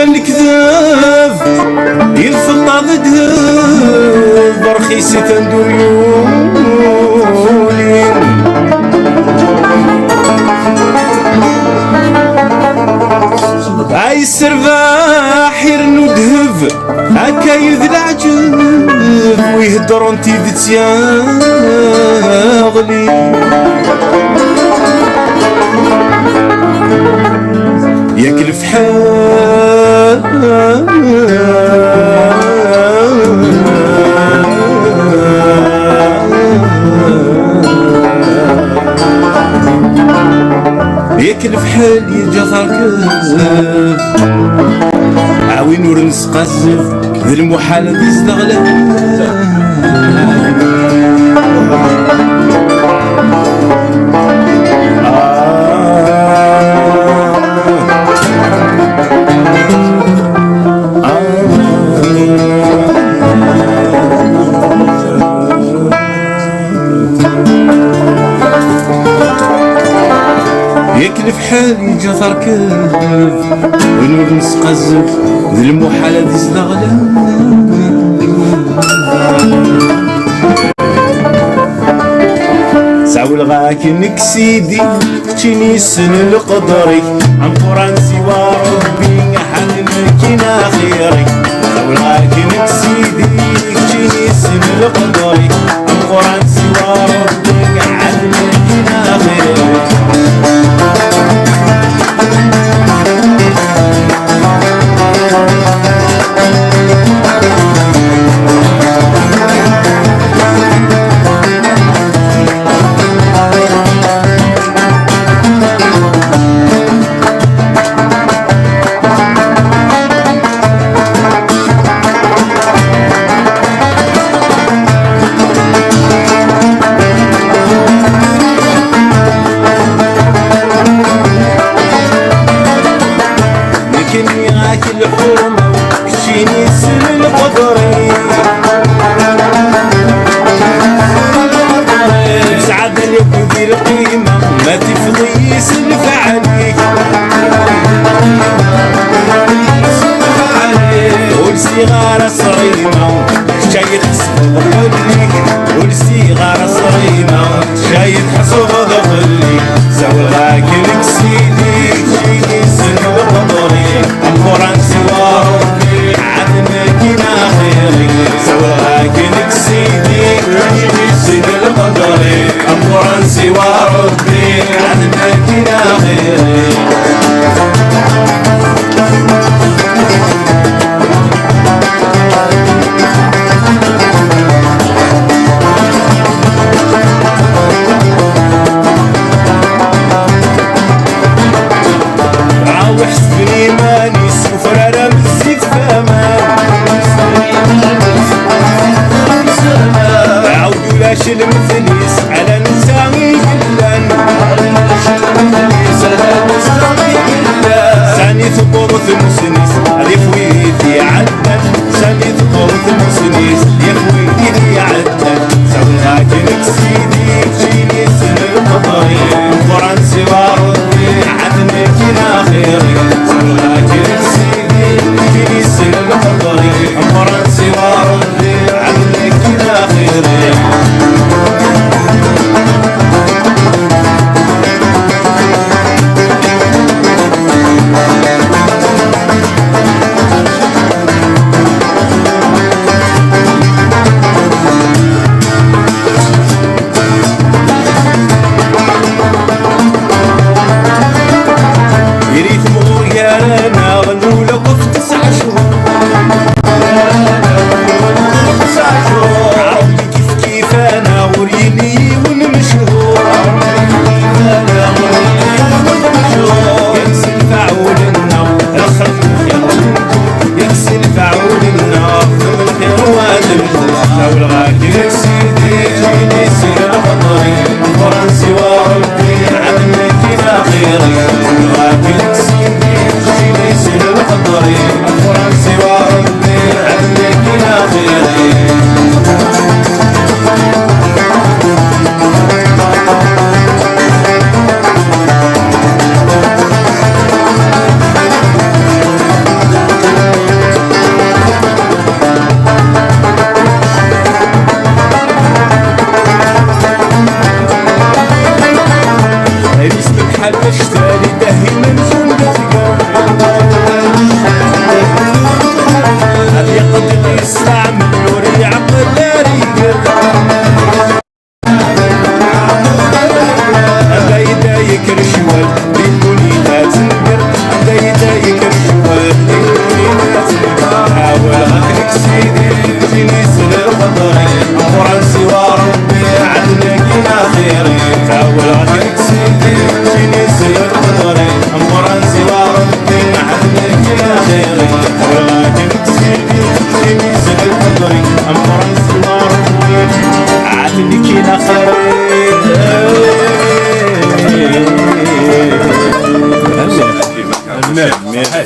بان الكذاب ينفض ذهب رخيصي تندور يولين عايز سرباح يرنو دهب هكا يذ العجب ويهدر انتي دتياغلي ياكل فحال ياكل فحال يجثر كذاب عاوين ورنس قزف ذي المحال ذي استغلال ياكل فحال يجثر كذاب ونور نسقزف ذي المحال ذي استغلال ساول غاك نكسيدي تشيني سن القدري عن قران سوى ربي حنمكنا خيري ساول غاك نكسيدي تشيني سن القدري عن قران سوى ربي حنمكنا خيري Merci.